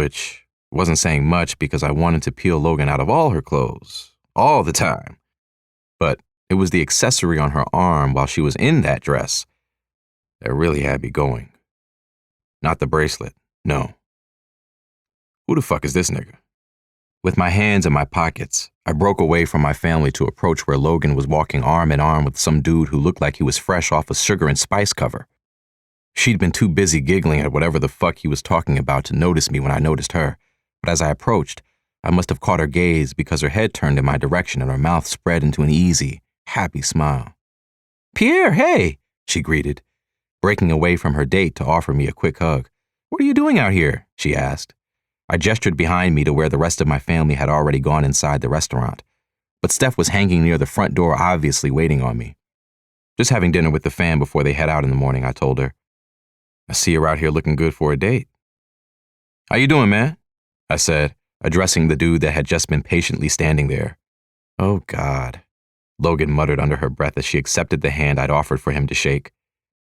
which wasn't saying much because I wanted to peel Logan out of all her clothes, all the time. But it was the accessory on her arm while she was in that dress that really had me going. Not the bracelet, no. Who the fuck is this nigga? With my hands in my pockets, I broke away from my family to approach where Logan was walking arm in arm with some dude who looked like he was fresh off a Sugar and Spice cover. She'd been too busy giggling at whatever the fuck he was talking about to notice me when I noticed her, but as I approached, I must have caught her gaze because her head turned in my direction and her mouth spread into an easy, happy smile. "Pierre, hey," she greeted, breaking away from her date to offer me a quick hug. "What are you doing out here?" she asked. I gestured behind me to where the rest of my family had already gone inside the restaurant, but Steph was hanging near the front door, obviously waiting on me. "Just having dinner with the fam before they head out in the morning," I told her. "I see you're out here looking good for a date." "How you doing, man?" I said, addressing the dude that had just been patiently standing there. "Oh, God," Logan muttered under her breath as she accepted the hand I'd offered for him to shake.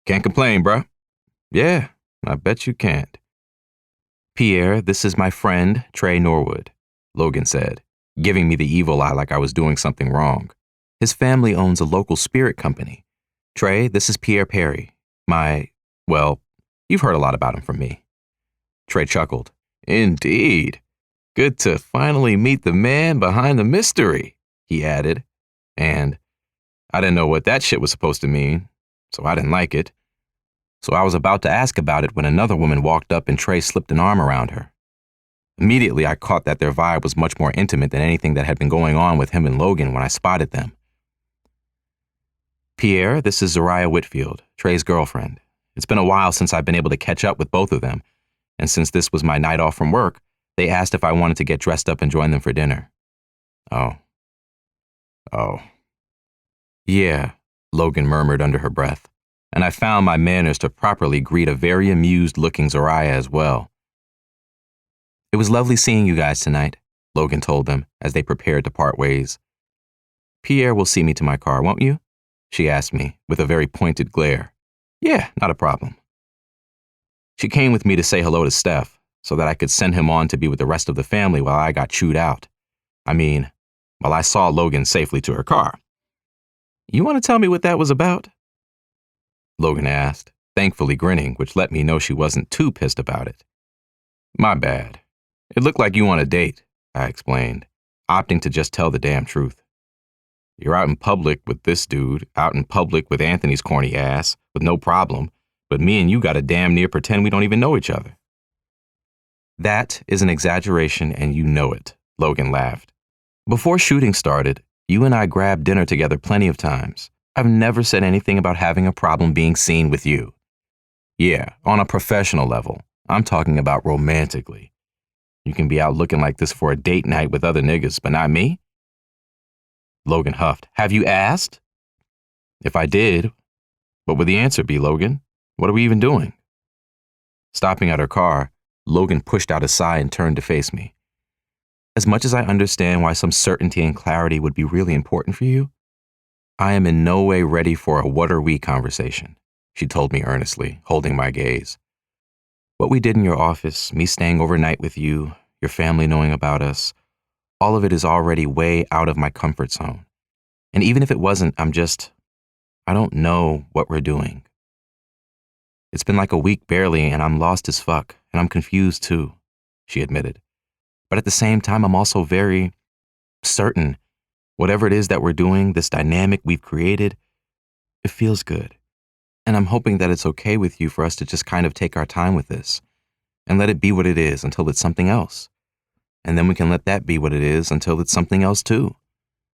"Can't complain, bruh." "Yeah, I bet you can't." "Pierre, this is my friend, Trey Norwood," Logan said, giving me the evil eye like I was doing something wrong. "His family owns a local spirit company. Trey, this is Pierre Perry. Well, you've heard a lot about him from me." Trey chuckled. "Indeed. Good to finally meet the man behind the mystery," he added. And I didn't know what that shit was supposed to mean, so I didn't like it. So I was about to ask about it when another woman walked up and Trey slipped an arm around her. Immediately, I caught that their vibe was much more intimate than anything that had been going on with him and Logan when I spotted them. "Pierre, this is Zariah Whitfield, Trey's girlfriend. It's been a while since I've been able to catch up with both of them, and since this was my night off from work, they asked if I wanted to get dressed up and join them for dinner." Oh. "Yeah," Logan murmured under her breath, and I found my manners to properly greet a very amused-looking Zariah as well. "It was lovely seeing you guys tonight," Logan told them as they prepared to part ways. "Pierre will see me to my car, won't you?" she asked me with a very pointed glare. "Yeah, not a problem." She came with me to say hello to Steph so that I could send him on to be with the rest of the family while I got chewed out. While I saw Logan safely to her car. "You want to tell me what that was about?" Logan asked, thankfully grinning, which let me know she wasn't too pissed about it. "My bad. It looked like you want a date," I explained, opting to just tell the damn truth. "You're out in public with this dude, out in public with Anthony's corny ass, with no problem, but me and you gotta damn near pretend we don't even know each other." "That is an exaggeration and you know it," Logan laughed. "Before shooting started, you and I grabbed dinner together plenty of times. I've never said anything about having a problem being seen with you. Yeah, on a professional level. I'm talking about romantically. You can be out looking like this for a date night with other niggas, but not me?" Logan huffed. "Have you asked?" "If I did, what would the answer be, Logan? What are we even doing?" Stopping at her car, Logan pushed out a sigh and turned to face me. "As much as I understand why some certainty and clarity would be really important for you, I am in no way ready for a what are we conversation," she told me earnestly, holding my gaze. "What we did in your office, me staying overnight with you, your family knowing about us, all of it is already way out of my comfort zone. And even if it wasn't, I don't know what we're doing. It's been like a week barely and I'm lost as fuck, and I'm confused too," she admitted. "But at the same time, I'm also very certain whatever it is that we're doing, this dynamic we've created, it feels good. And I'm hoping that it's okay with you for us to just kind of take our time with this and let it be what it is until it's something else. And then we can let that be what it is until it's something else too."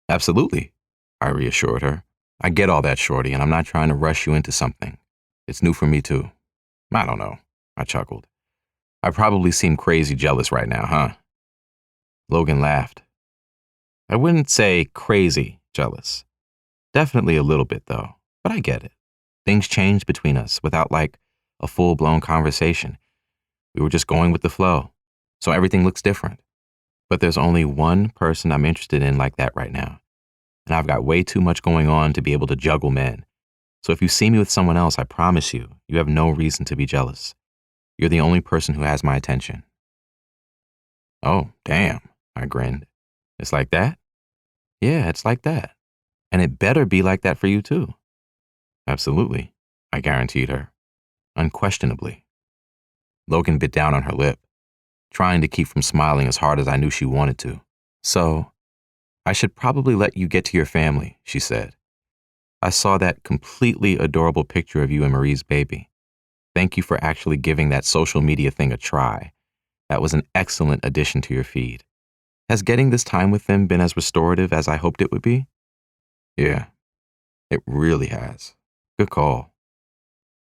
"Absolutely," I reassured her. "I get all that, shorty, and I'm not trying to rush you into something. It's new for me too." "I don't know," I chuckled. "I probably seem crazy jealous right now, huh?" Logan laughed. "I wouldn't say crazy jealous. Definitely a little bit, though, but I get it. Things changed between us without, a full-blown conversation. We were just going with the flow, so everything looks different. But there's only one person I'm interested in like that right now, and I've got way too much going on to be able to juggle men. So if you see me with someone else, I promise you, you have no reason to be jealous. You're the only person who has my attention." Oh, damn, I grinned. It's like that? Yeah, it's like that. And it better be like that for you too. Absolutely, I guaranteed her. Unquestionably. Logan bit down on her lip, trying to keep from smiling as hard as I knew she wanted to. So, I should probably let you get to your family, she said. I saw that completely adorable picture of you and Marie's baby. Thank you for actually giving that social media thing a try. That was an excellent addition to your feed. Has getting this time with them been as restorative as I hoped it would be? Yeah, it really has. Good call.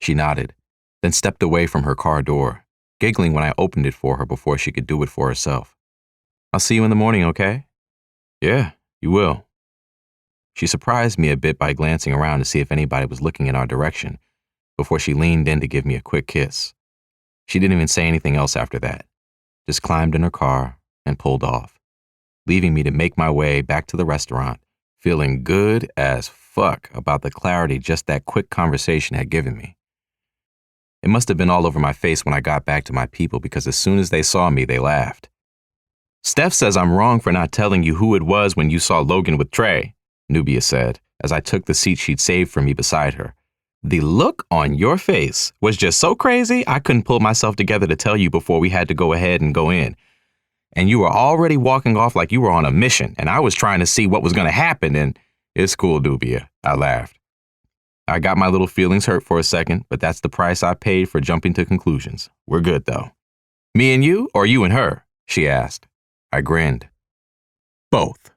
She nodded, then stepped away from her car door, giggling when I opened it for her before she could do it for herself. I'll see you in the morning, okay? Yeah, you will. She surprised me a bit by glancing around to see if anybody was looking in our direction before she leaned in to give me a quick kiss. She didn't even say anything else after that, just climbed in her car and pulled off, leaving me to make my way back to the restaurant, feeling good as fuck about the clarity just that quick conversation had given me. It must have been all over my face when I got back to my people because as soon as they saw me, they laughed. Steph says I'm wrong for not telling you who it was when you saw Logan with Trey, Nubia said as I took the seat she'd saved for me beside her. The look on your face was just so crazy I couldn't pull myself together to tell you before we had to go ahead and go in. And you were already walking off like you were on a mission, and I was trying to see what was going to happen, and it's cool, Nubia, I laughed. I got my little feelings hurt for a second, but that's the price I paid for jumping to conclusions. We're good, though. Me and you, or you and her? She asked. I grinned. Both.